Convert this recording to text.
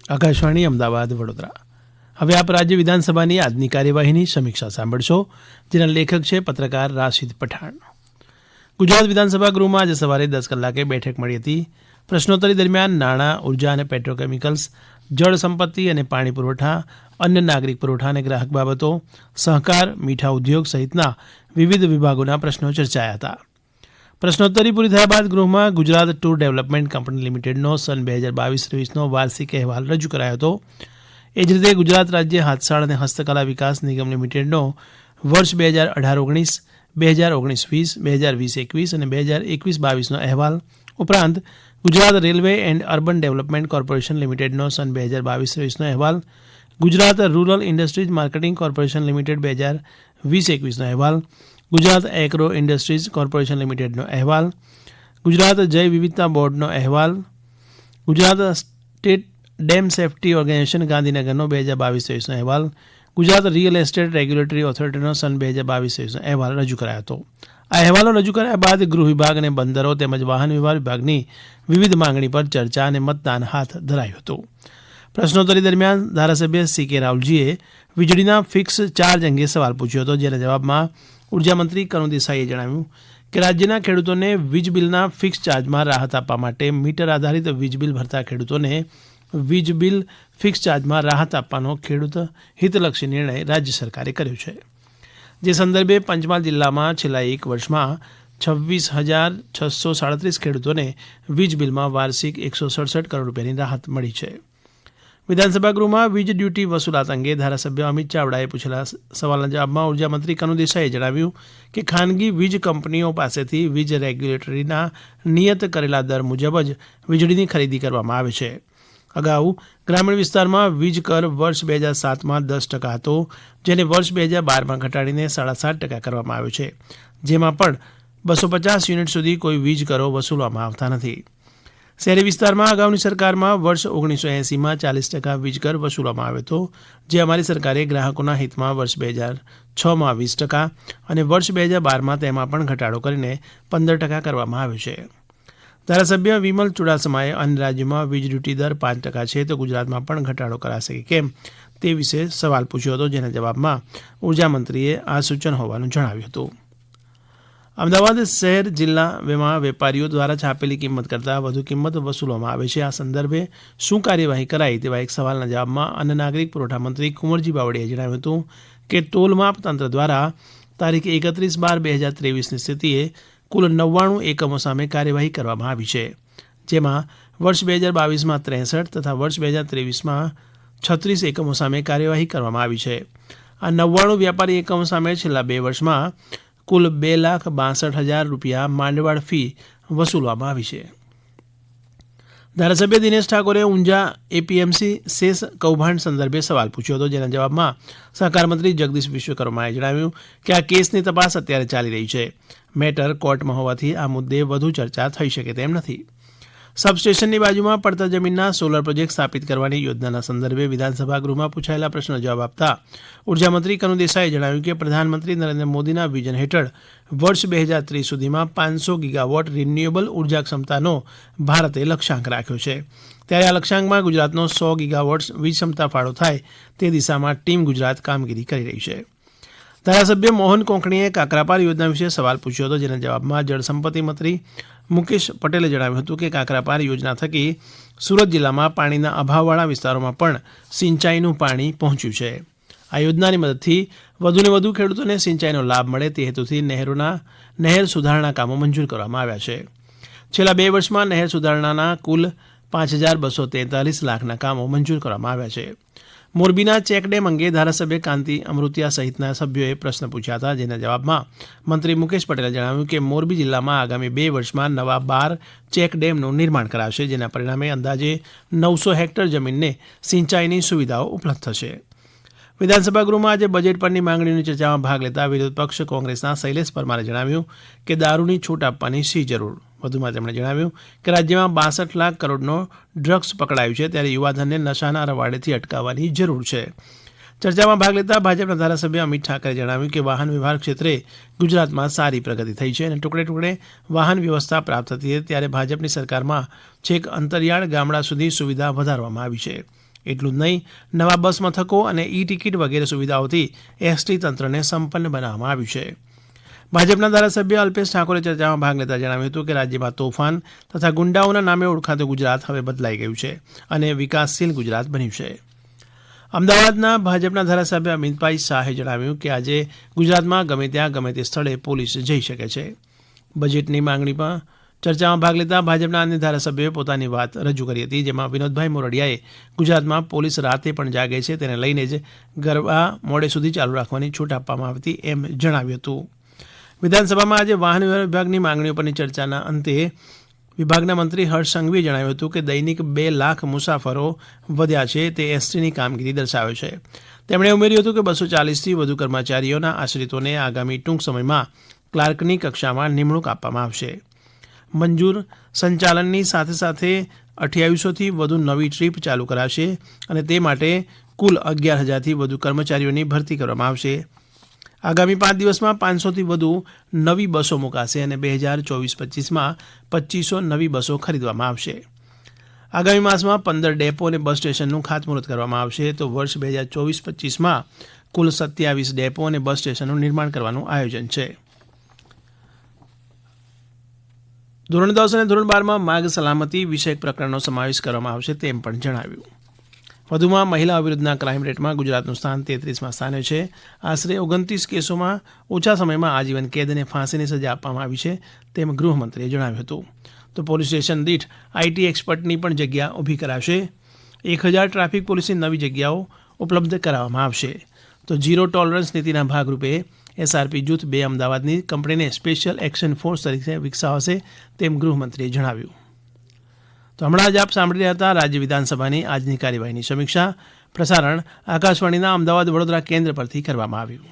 આકાશવાણી અમદાવાદ વડોદરા. હવે આપ રાજ્ય વિધાનસભાની આજની કાર્યવાહીની સમીક્ષા સાંભળશો, જેના લેખક છે પત્રકાર રાશિદ પઠાણ. ગુજરાત વિધાનસભા ગૃહમાં આજે સવારે 10 કલાકે બેઠક મળી હતી. પ્રશ્નોત્તરી દરમિયાન નાણાં, ઉર્જા અને પેટ્રોકેમિકલ્સ, જળ સંપત્તિ અને પાણી પુરવઠા, અન્ય નાગરિક પુરવઠા અને ગ્રાહક બાબતો, સહકાર, મીઠા ઉદ્યોગ સહિતના વિવિધ વિભાગોના પ્રશ્નો ચર્ચાયા હતા. પ્રશ્નોત્તરી પૂરી થયા બાદ ગૃહમાં ગુજરાત ટૂર ડેવલપમેન્ટ કંપની લિમિટેડનો સન 2022-23નો વાર્ષિક અહેવાલ રજૂ કરાયો હતો. એ જ રીતે ગુજરાત રાજ્ય હાથશાળ અને હસ્તકલા વિકાસ નિગમ લિમિટેડનો વર્ષ 2018-19, 2019-20, 2020-21 અને 2021-22નો અહેવાલ ઉપરાંત Gujarat railway and urban development corporation લિમિટેડનો સન 2022-23નો અહેવાલ, Gujarat rural industries marketing corporation limited 2020-21નો અહેવાલ, ગુજરાત એગ્રો ઇન્ડસ્ટ્રીઝ કોર્પોરેશન લિમિટેડનો અહેવાલ, ગુજરાત જૈવ વિવિધતા બોર્ડનો અહેવાલ, Gujarat state dam safety organisation ગાંધીનગરનો 2022-23નો અહેવાલ, ગુજરાત રિયલ એસ્ટેટ રેગ્યુલેટરી ઓથોરિટીનો સન 2022-23નો અહેવાલ રજૂ કરાયો હતો. આ અહેવાલો રજૂ કરાયા બાદ ગૃહ વિભાગ અને બંદરો તેમજ વાહન વ્યવહાર વિભાગની વિવિધ માંગણી પર ચર્ચા અને મતદાન હાથ ધરાયું હતું. પ્રશ્નોત્તરી દરમિયાન ધારાસભ્ય CK રાવલજીએ વીજળીના ફિક્સ ચાર્જ અંગે સવાલ પૂછ્યો હતો, જેના જવાબમાં ઉર્જામંત્રી કનુ દેસાઈએ જણાવ્યું કે રાજ્યના ખેડૂતોને વીજ બિલના ફિક્સ ચાર્જમાં રાહત આપવા માટે મીટર આધારિત વીજ બિલ ભરતા ખેડૂતોને વીજ બિલ ફિક્સ ચાર્જમાં રાહત આપવાનો ખેડૂત હિતલક્ષી નિર્ણય રાજ્ય સરકારે કર્યો છે. જે સંદર્ભે પંચમહાલ જિલ્લામાં છેલ્લા એક વર્ષમાં 26,637 ખેડૂતોને વીજ બિલમાં વાર્ષિક 167 કરોડ રૂપિયાની રાહત મળી છે. વિધાનસભા ગૃહમાં વીજ ડ્યુટી વસૂલાત અંગે ધારાસભ્ય અમિત ચાવડાએ પૂછેલા સવાલના જવાબમાં ઉર્જામંત્રી કનુ દેસાઈએ જણાવ્યું કે ખાનગી વીજ કંપનીઓ પાસેથી વીજ રેગ્યુલેટરીના નિયત કરેલા દર મુજબ જ વીજળીની ખરીદી કરવામાં આવે છે. અગાઉ ગ્રામીણ વિસ્તારમાં વીજ કર વર્ષ 2007માં 10% હતો, જેને વર્ષ 2012માં ઘટાડીને 7.5% કરવામાં આવ્યો છે, જેમાં પણ 250 યુનિટ સુધી કોઈ વીજ કરો વસૂલવામાં આવતા નથી. શહેરી વિસ્તારમાં અગાઉની સરકારમાં વર્ષ 1980માં 40% વીજ કર વસૂલવામાં આવ્યો હતો, જે અમારી સરકારે ગ્રાહકોના હિતમાં વર્ષ 2006માં 20% અને વર્ષ 2012માં તેમાં પણ ઘટાડો કરીને 15% કરવામાં આવ્યો છે. ધારાસભ્ય વિમલ ચુડાસમાએ અન્ય રાજ્યોમાં વીજ ડ્યુટી દર 5% છે, તો ગુજરાતમાં પણ ઘટાડો કરાશે કે કેમ તે વિશે સવાલ પૂછ્યો હતો, જેના જવાબમાં ઉર્જામંત્રીએ આ સૂચન હોવાનું જણાવ્યું હતું. અમદાવાદ શહેર જિલ્લામાં વેપારીઓ દ્વારા છાપેલી કિંમત કરતાં વધુ કિંમત વસૂલવામાં આવે છે. આ સંદર્ભે શું કાર્યવાહી કરાઈ તેવા એક સવાલના જવાબમાં અન્ય નાગરિક પુરવઠા મંત્રી કુંવરજી બાવળીયાએ જણાવ્યું હતું કે તોલમાપ તંત્ર દ્વારા તારીખ 31/12/2023ની સ્થિતિએ કુલ 99 એકમો સામે કાર્યવાહી કરવામાં આવી છે, જેમાં વર્ષ 2022માં 63 તથા વર્ષ 2023માં 36 એકમો સામે કાર્યવાહી કરવામાં આવી છે. આ 99 વ્યાપારી એકમો સામે છેલ્લા 2 વર્ષમાં કુલ 2,62,000 રૂપિયા માંડવાળ ફી વસૂલવામાં આવી છે. ધારાસભ્ય દિનેશ ઠાકોરે ઊંઝા APMC સેસ કૌભાંડ સંદર્ભે સવાલ પૂછ્યો હતો, જેના જવાબમાં સહકાર મંત્રી જગદીશ વિશ્વકર્માએ જણાવ્યું કે આ કેસની તપાસ અત્યારે ચાલી રહી છે. મેટર કોર્ટમાં હોવાથી આ મુદ્દે વધુ ચર્ચા થઈ શકે તેમ નથી. સબસ્ટેશનની બાજુમાં પડતર જમીનના સોલર પ્રોજેક્ટ સ્થાપિત કરવાની યોજનાના સંદર્ભે વિધાનસભા ગૃહમાં પૂછાયેલા પ્રશ્નનો જવાબ આપતા ઉર્જામંત્રી કનુ દેસાઈએ જણાવ્યું કે પ્રધાનમંત્રી નરેન્દ્ર મોદીના વિઝન હેઠળ વર્ષ 2030 સુધીમાં 500 ગીગાવોટ રિન્યુએબલ ઉર્જા ક્ષમતાનો ભારતે લક્ષ્યાંક રાખ્યો છે. ત્યારે આ લક્ષ્યાંકમાં ગુજરાતનો 100 ગીગાવોટ વીજ ક્ષમતા ફાળો થાય તે દિશામાં ટીમ ગુજરાત કામગીરી કરી રહી છે. ધારાસભ્ય મોહન કોંકણીએ કાકરાપાર યોજના વિશે સવાલ પૂછ્યો હતો, જેના જવાબમાં જળસંપત્તિ મંત્રી મુકેશ પટેલે જણાવ્યું હતું કે કાકરાપાર યોજના થકી સુરત જિલ્લામાં પાણીના અભાવવાળા વિસ્તારોમાં પણ સિંચાઈનું પાણી પહોંચ્યું છે. આ યોજનાની મદદથી વધુને વધુ ખેડૂતોને સિંચાઈનો લાભ મળે તે હેતુથી નહેર સુધારણા કામો મંજૂર કરવામાં આવ્યા છે. છેલ્લા 2 વર્ષમાં નહેર સુધારણાના કુલ 5,243 લાખના કામો મંજૂર કરવામાં આવ્યા છે. મોરબીના ચેકડેમ અંગે ધારાસભ્ય કાંતિ અમૃતિયા સહિતના સભ્યોએ પ્રશ્ન પૂછ્યા હતા, જેના જવાબમાં મંત્રી મુકેશ પટેલે જણાવ્યું કે મોરબી જિલ્લામાં આગામી 2 વર્ષમાં નવા 12 ચેકડેમનું નિર્માણ કરાશે, જેના પરિણામે અંદાજે 900 હેક્ટર જમીનને સિંચાઈની સુવિધાઓ ઉપલબ્ધ થશે. વિધાનસભા ગૃહમાં આજે બજેટ પરની માંગણીઓની ચર્ચામાં ભાગ લેતા વિરોધ પક્ષ કોંગ્રેસના શૈલેષ પરમારે જણાવ્યું કે દારૂની છૂટ આપવાની શી જરૂર. વધુમાં તેમણે જણાવ્યું કે રાજ્યમાં 62 લાખ કરોડનો ડ્રગ્સ પકડાયું છે, ત્યારે યુવાધનને નશાના રવાડેથી અટકાવવાની જરૂર છે. ચર્ચામાં ભાગ લેતા ભાજપના ધારાસભ્ય અમિત ઠાકરે જણાવ્યું કે વાહન વ્યવહાર ક્ષેત્રે ગુજરાતમાં સારી પ્રગતિ થઈ છે અને ટુકડે ટુકડે વાહન વ્યવસ્થા પ્રાપ્ત થતી હતી, ત્યારે ભાજપની સરકારમાં છેક અંતરિયાળ ગામડા સુધી સુવિધા વધારવામાં આવી છે. એટલું જ નહીં, નવા બસ મથકો અને ઈ ટિકિટ વગેરે સુવિધાઓથી એસટી તંત્રને સંપન્ન બનાવવામાં આવ્યું છે. ભાજપના ધારાસભ્ય અલ્પેશ ઠાકોરે ચર્ચામાં ભાગ લેતા જણાવ્યું હતું કે રાજ્યમાં તોફાન તથા ગુંડાઓના નામે ઓળખાતું ગુજરાત હવે બદલાઈ ગયું છે અને વિકાસશીલ ગુજરાત બન્યું છે. અમદાવાદના ભાજપના ધારાસભ્ય અમિતભાઈ શાહે જણાવ્યું કે આજે ગુજરાતમાં ગમે ત્યાં ગમે તે સ્થળે પોલીસ જઈ શકે છે. બજેટની માંગણીમાં ચર્ચામાં ભાગ લેતા ભાજપના અન્ય ધારાસભ્યોએ પોતાની વાત રજૂ કરી હતી, જેમાં વિનોદભાઈ મોરડિયાએ ગુજરાતમાં પોલીસ રાતે પણ જાગે છે તેને લઈને જ ગરબા મોડે સુધી ચાલુ રાખવાની છૂટ આપવામાં આવી હતી એમ જણાવ્યું હતું. વિધાનસભામાં આજે વાહન વ્યવહાર વિભાગની માંગણીઓ પરની ચર્ચાના અંતે વિભાગના મંત્રી હર્ષ સંઘવીએ જણાવ્યું હતું કે દૈનિક 2 લાખ મુસાફરો વધ્યા છે તે એસટીની કામગીરી દર્શાવે છે. તેમણે ઉમેર્યું હતું કે 240થી વધુ કર્મચારીઓના આશ્રિતોને આગામી ટૂંક સમયમાં ક્લાર્કની કક્ષામાં નિમણૂક આપવામાં આવશે. મંજૂર સંચાલનની સાથે સાથે 2800થી વધુ નવી ટ્રીપ ચાલુ કરાશે અને તે માટે કુલ 11,000થી વધુ કર્મચારીઓની ભરતી કરવામાં આવશે. આગામી 5 દિવસમાં 500થી વધુ નવી બસો મુકાશે અને 2024-25માં 2500 નવી બસો ખરીદવામાં આવશે. આગામી માસમાં 15 ડેપો અને બસ સ્ટેશનનું ખાતમુહૂર્ત કરવામાં આવશે તો વર્ષ 2024-25માં કુલ 27 ડેપો અને બસ સ્ટેશનનું નિર્માણ કરવાનું આયોજન છે. ધોરણ 10 અને ધોરણ 12માં માર્ગ સલામતી વિષયક પ્રકરણનો સમાવેશ કરવામાં આવશે તેમ પણ જણાવ્યું. વધુમાં મહિલાઓ વિરુદ્ધના ક્રાઇમ રેટમાં ગુજરાતનું સ્થાન 33મા સ્થાને છે. આશરે 29 કેસોમાં ઓછા સમયમાં આજીવન કેદ અને ફાંસીની સજા આપવામાં આવી છે તેમ ગૃહમંત્રીએ જણાવ્યું હતું. તો પોલીસ સ્ટેશન દીઠ આઈટી એક્સપર્ટની પણ જગ્યા ઊભી કરાશે. 1000 ટ્રાફિક પોલીસની નવી જગ્યાઓ ઉપલબ્ધ કરાવવામાં આવશે. તો ઝીરો ટોલરન્સ નીતિના ભાગરૂપે એસઆરપી જૂથ 2 અમદાવાદની કંપનીને સ્પેશિયલ એક્શન ફોર્સ તરીકે વિકસાવશે તેમ ગૃહમંત્રીએ જણાવ્યું. તો હમણાં જ આપ સાંભળી રહ્યા હતા રાજ્ય વિધાનસભાની આજની કાર્યવાહીની સમીક્ષા. પ્રસારણ આકાશવાણીના અમદાવાદ વડોદરા કેન્દ્ર પરથી કરવામાં આવ્યું.